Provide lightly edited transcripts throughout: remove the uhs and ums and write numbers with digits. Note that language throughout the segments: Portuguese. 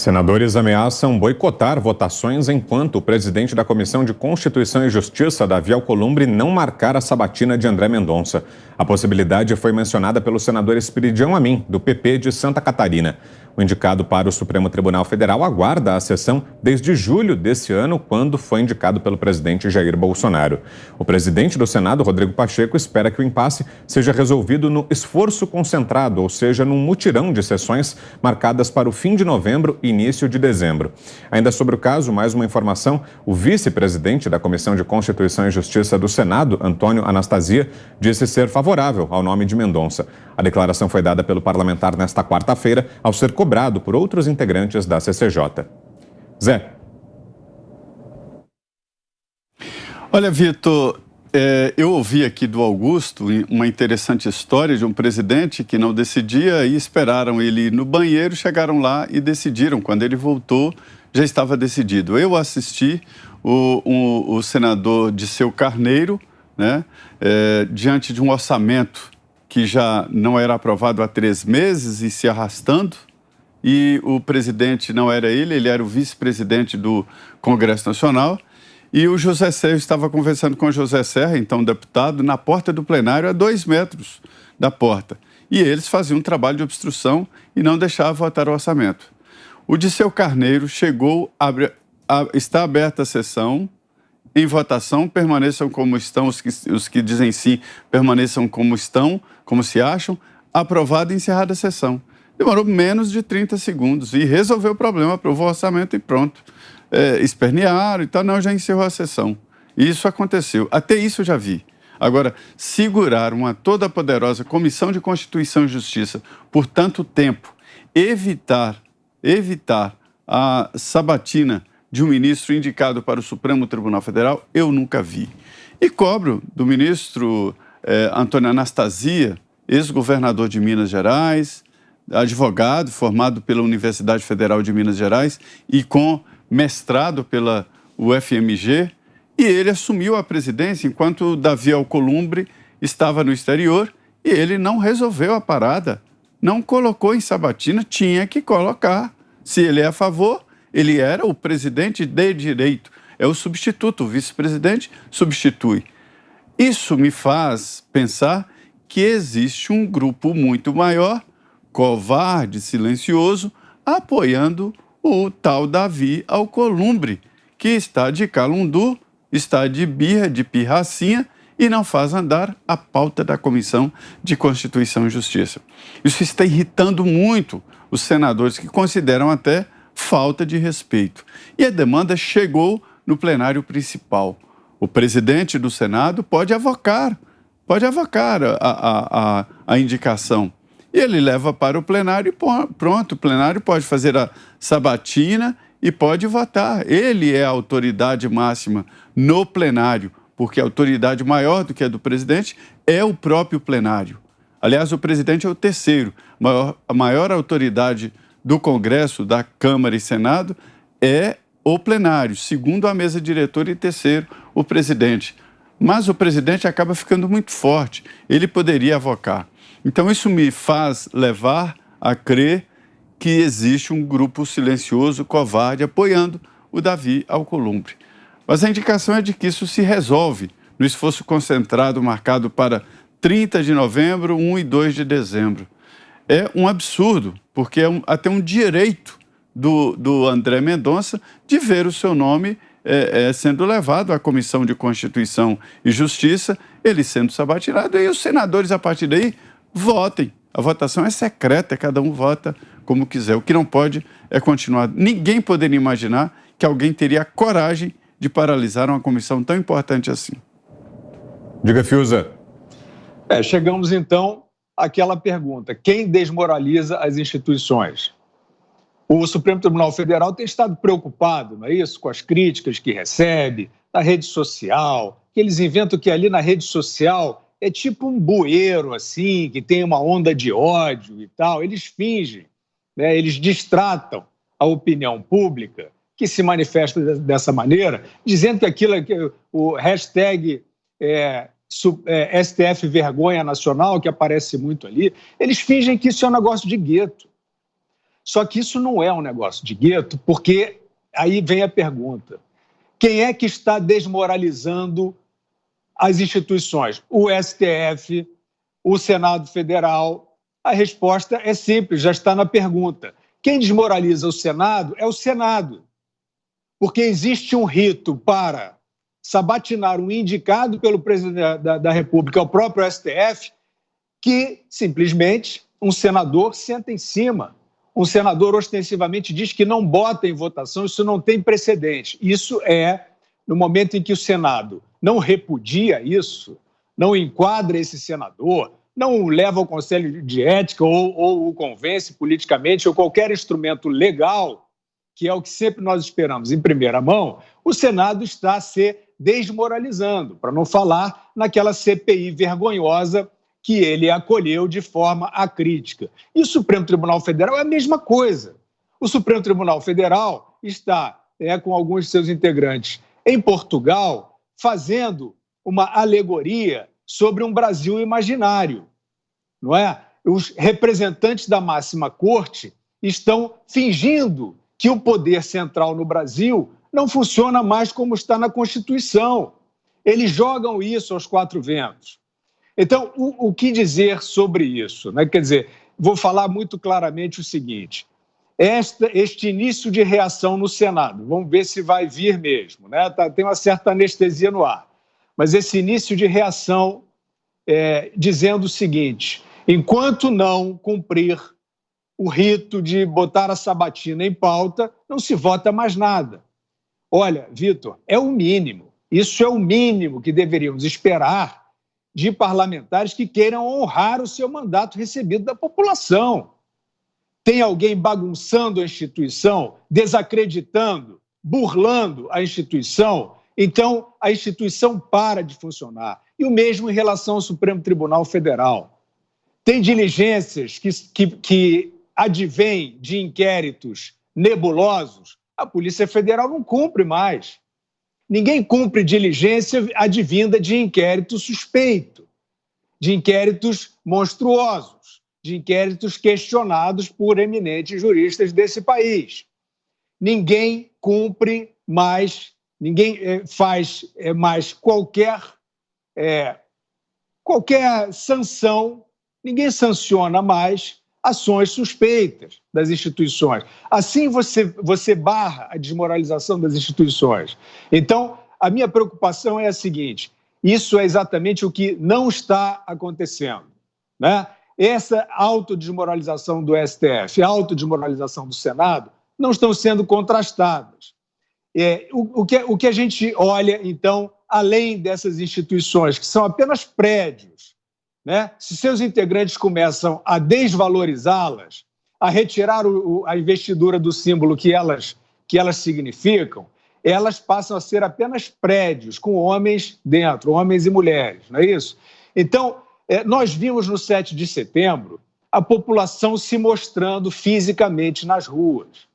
Senadores ameaçam boicotar votações enquanto o presidente da Comissão de Constituição e Justiça, Davi Alcolumbre, não marcar a sabatina de André Mendonça. A possibilidade foi mencionada pelo senador Esperidião Amin, do PP de Santa Catarina. O indicado para o Supremo Tribunal Federal aguarda a sessão desde julho desse ano, quando foi indicado pelo presidente Jair Bolsonaro. O presidente do Senado, Rodrigo Pacheco, espera que o impasse seja resolvido no esforço concentrado, ou seja, num mutirão de sessões marcadas para o fim de novembro e início de dezembro. Ainda sobre o caso, mais uma informação: o vice-presidente da Comissão de Constituição e Justiça do Senado, Antônio Anastasia, disse ser favorável ao nome de Mendonça. A declaração foi dada pelo parlamentar nesta quarta-feira, ao ser cobrado por outros integrantes da CCJ. Zé. Olha, Vitor, eu ouvi aqui do Augusto uma interessante história de um presidente que não decidia e esperaram ele ir no banheiro, chegaram lá e decidiram. Quando ele voltou, já estava decidido. Eu assisti o senador Diceu Carneiro, né, diante de um orçamento que já não era aprovado há 3 meses e se arrastando, e o presidente não era ele era o vice-presidente do Congresso Nacional, e o José Serra estava conversando com o José Serra, então deputado, na porta do plenário, a 2 metros da porta. E eles faziam um trabalho de obstrução e não deixavam votar o orçamento. O Diceu Carneiro chegou, está aberta a sessão, em votação, permaneçam como estão, os que dizem sim, permaneçam como estão, como se acham, aprovada e encerrada a sessão. Demorou menos de 30 segundos e resolveu o problema, aprovou o orçamento e pronto. Espernearam e tal, não, já encerrou a sessão. Isso aconteceu, até isso eu já vi. Agora, segurar uma toda poderosa Comissão de Constituição e Justiça por tanto tempo, evitar a sabatina de um ministro indicado para o Supremo Tribunal Federal, eu nunca vi. E cobro do ministro Antônio Anastasia, ex-governador de Minas Gerais, advogado formado pela Universidade Federal de Minas Gerais e com mestrado pela UFMG, e ele assumiu a presidência enquanto o Davi Alcolumbre estava no exterior e ele não resolveu a parada, não colocou em sabatina, tinha que colocar. Se ele é a favor, ele era o presidente de direito, é o substituto, o vice-presidente substitui. Isso me faz pensar que existe um grupo muito maior, covarde, silencioso, apoiando o tal Davi Alcolumbre, que está de calundu, está de birra, de pirracinha e não faz andar a pauta da Comissão de Constituição e Justiça. Isso está irritando muito os senadores, que consideram até falta de respeito. E a demanda chegou no plenário principal. O presidente do Senado pode avocar a indicação. E ele leva para o plenário e pronto, o plenário pode fazer a sabatina e pode votar. Ele é a autoridade máxima no plenário, porque a autoridade maior do que a do presidente é o próprio plenário. Aliás, o presidente é o terceiro. A maior autoridade do Congresso, da Câmara e Senado, é o plenário, segundo a mesa diretora e terceiro, o presidente. Mas o presidente acaba ficando muito forte, ele poderia avocar. Então isso me faz levar a crer que existe um grupo silencioso, covarde, apoiando o Davi Alcolumbre. Mas a indicação é de que isso se resolve no esforço concentrado marcado para 30 de novembro, 1 e 2 de dezembro. É um absurdo, porque é até um direito do André Mendonça de ver o seu nome sendo levado à Comissão de Constituição e Justiça, ele sendo sabatinado, e os senadores, a partir daí, votem. A votação é secreta, cada um vota como quiser. O que não pode é continuar. Ninguém poderia imaginar que alguém teria coragem de paralisar uma comissão tão importante assim. Diga, Fiuza. Chegamos, então, àquela pergunta: quem desmoraliza as instituições? O Supremo Tribunal Federal tem estado preocupado, não é isso? Com as críticas que recebe, na rede social, que eles inventam que ali na rede social é tipo um bueiro, assim, que tem uma onda de ódio e tal. Eles fingem, né? Eles distratam a opinião pública, que se manifesta dessa maneira, dizendo que aquilo é o hashtag STF Vergonha Nacional, que aparece muito ali, eles fingem que isso é um negócio de gueto. Só que isso não é um negócio de gueto, porque aí vem a pergunta: quem é que está desmoralizando as instituições? O STF, o Senado Federal? A resposta é simples, já está na pergunta. Quem desmoraliza o Senado é o Senado, porque existe um rito para sabatinar um indicado pelo presidente da República, o próprio STF, que simplesmente um senador senta em cima. Um senador ostensivamente diz que não bota em votação, isso não tem precedente. Isso é, no momento em que o Senado não repudia isso, não enquadra esse senador, não leva ao Conselho de Ética ou o convence politicamente ou qualquer instrumento legal, que é o que sempre nós esperamos em primeira mão, o Senado está se desmoralizando, para não falar naquela CPI vergonhosa que ele acolheu de forma acrítica. E o Supremo Tribunal Federal é a mesma coisa. O Supremo Tribunal Federal está, com alguns de seus integrantes, em Portugal, fazendo uma alegoria sobre um Brasil imaginário, não é? Os representantes da máxima corte estão fingindo que o poder central no Brasil não funciona mais como está na Constituição. Eles jogam isso aos quatro ventos. Então, o que dizer sobre isso? Né? Quer dizer, vou falar muito claramente o seguinte: este início de reação no Senado, vamos ver se vai vir mesmo, né? Tem uma certa anestesia no ar, mas esse início de reação dizendo o seguinte: enquanto não cumprir o rito de botar a sabatina em pauta, não se vota mais nada. Olha, Vitor, é o mínimo, isso é o mínimo que deveríamos esperar de parlamentares que queiram honrar o seu mandato recebido da população. Tem alguém bagunçando a instituição, desacreditando, burlando a instituição, então a instituição para de funcionar. E o mesmo em relação ao Supremo Tribunal Federal. Tem diligências que advêm de inquéritos nebulosos, a Polícia Federal não cumpre mais. Ninguém cumpre diligência advinda de inquérito suspeito, de inquéritos monstruosos, de inquéritos questionados por eminentes juristas desse país. Ninguém cumpre mais, ninguém faz mais qualquer sanção, ninguém sanciona mais ações suspeitas das instituições. Assim você barra a desmoralização das instituições. Então, a minha preocupação é a seguinte: isso é exatamente o que não está acontecendo, né? Essa autodesmoralização do STF, a autodesmoralização do Senado, não estão sendo contrastadas. O que a gente olha, então, além dessas instituições, que são apenas prédios, né? Se seus integrantes começam a desvalorizá-las, a retirar a investidura do símbolo que elas significam, elas passam a ser apenas prédios com homens dentro, homens e mulheres, não é isso? Então, nós vimos no 7 de setembro a população se mostrando fisicamente nas ruas.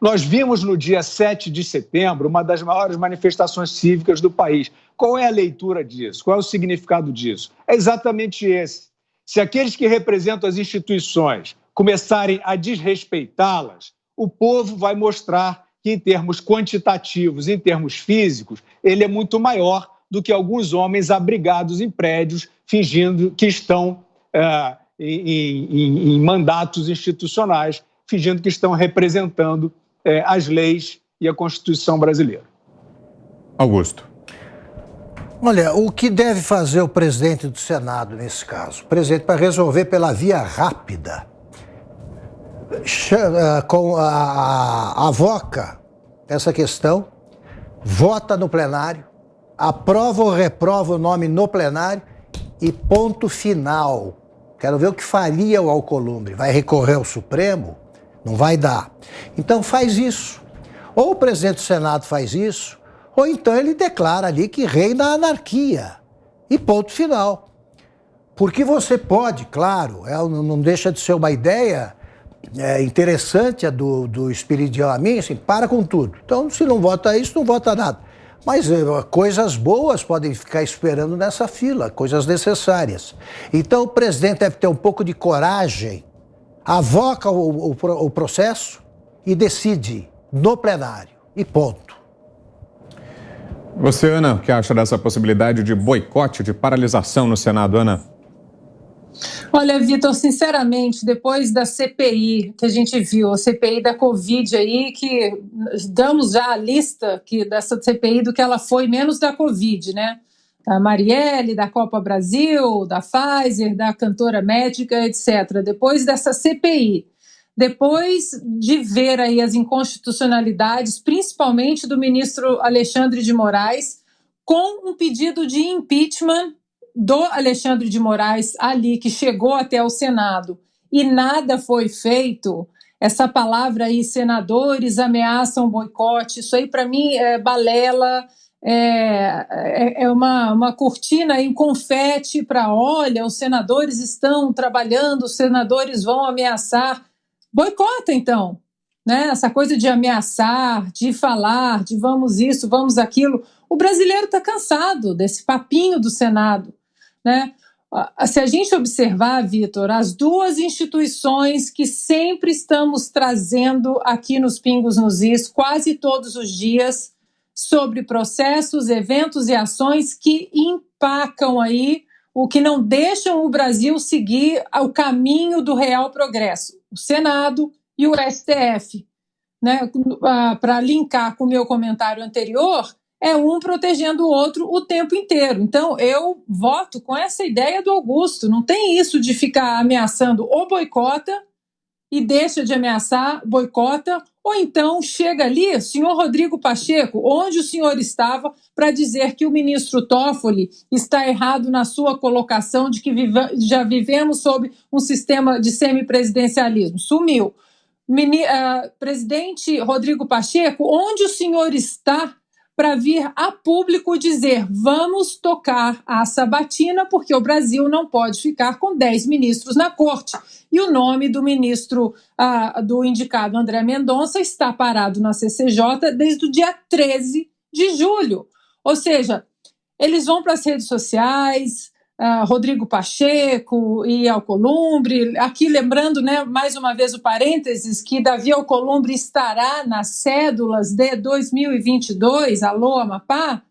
Nós vimos no dia 7 de setembro uma das maiores manifestações cívicas do país. Qual é a leitura disso? Qual é o significado disso? É exatamente esse. Se aqueles que representam as instituições começarem a desrespeitá-las, o povo vai mostrar que, em termos quantitativos, em termos físicos, ele é muito maior do que alguns homens abrigados em prédios, fingindo que estão em mandatos institucionais, fingindo que estão representando as leis e a Constituição brasileira. Augusto. Olha, o que deve fazer o presidente do Senado nesse caso? O presidente, para resolver pela via rápida, avoca essa questão, vota no plenário, aprova ou reprova o nome no plenário e ponto final. Quero ver o que faria o Alcolumbre. Vai recorrer ao Supremo? Não vai dar. Então faz isso. Ou o presidente do Senado faz isso, ou então ele declara ali que reina a anarquia. E ponto final. Porque você pode, claro, não deixa de ser uma ideia interessante a do Espiridião Amin, assim, para com tudo. Então, se não vota isso, não vota nada. Mas coisas boas podem ficar esperando nessa fila, coisas necessárias. Então, o presidente deve ter um pouco de coragem avoca o processo e decide no plenário. E ponto. Você, Ana, o que acha dessa possibilidade de boicote, de paralisação no Senado, Ana? Olha, Vitor, sinceramente, depois da CPI que a gente viu, a CPI da Covid aí, que damos já a lista dessa CPI do que ela foi, menos da Covid, né? Da Marielle, da Copa Brasil, da Pfizer, da cantora médica, etc. Depois dessa CPI, depois de ver aí as inconstitucionalidades, principalmente do ministro Alexandre de Moraes, com um pedido de impeachment do Alexandre de Moraes ali, que chegou até o Senado, e nada foi feito, essa palavra aí, senadores ameaçam boicote, isso aí para mim é balela, é uma cortina aí, um confete para, olha, os senadores estão trabalhando, os senadores vão ameaçar. Boicota, então, né? Essa coisa de ameaçar, de falar, de vamos isso, vamos aquilo. O brasileiro está cansado desse papinho do Senado, né? Se a gente observar, Vitor, as duas instituições que sempre estamos trazendo aqui nos Pingos nos Is, quase todos os dias, sobre processos, eventos e ações que empacam aí o que não deixam o Brasil seguir o caminho do real progresso. O Senado e o STF, né? Para linkar com o meu comentário anterior, é um protegendo o outro o tempo inteiro. Então, eu voto com essa ideia do Augusto. Não tem isso de ficar ameaçando ou boicota e deixa de ameaçar, boicota, ou então chega ali, senhor Rodrigo Pacheco, onde o senhor estava para dizer que o ministro Toffoli está errado na sua colocação de que já vivemos sob um sistema de semipresidencialismo. Sumiu. Presidente Rodrigo Pacheco, onde o senhor está para vir a público dizer vamos tocar a sabatina porque o Brasil não pode ficar com 10 ministros na corte. E o nome do ministro, do indicado André Mendonça, está parado na CCJ desde o dia 13 de julho. Ou seja, eles vão para as redes sociais, Rodrigo Pacheco e Alcolumbre, aqui lembrando, né, mais uma vez o parênteses, que Davi Alcolumbre estará nas cédulas de 2022, alô Amapá.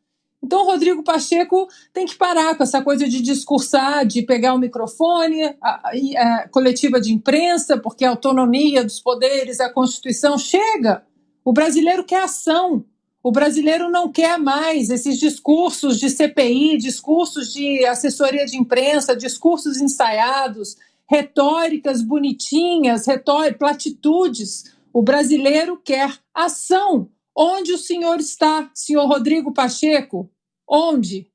Então o Rodrigo Pacheco tem que parar com essa coisa de discursar, de pegar o microfone, a coletiva de imprensa, porque a autonomia dos poderes, a Constituição, chega. O brasileiro quer ação. O brasileiro não quer mais esses discursos de CPI, discursos de assessoria de imprensa, discursos ensaiados, retóricas bonitinhas, platitudes. O brasileiro quer ação. Onde o senhor está, senhor Rodrigo Pacheco? Onde?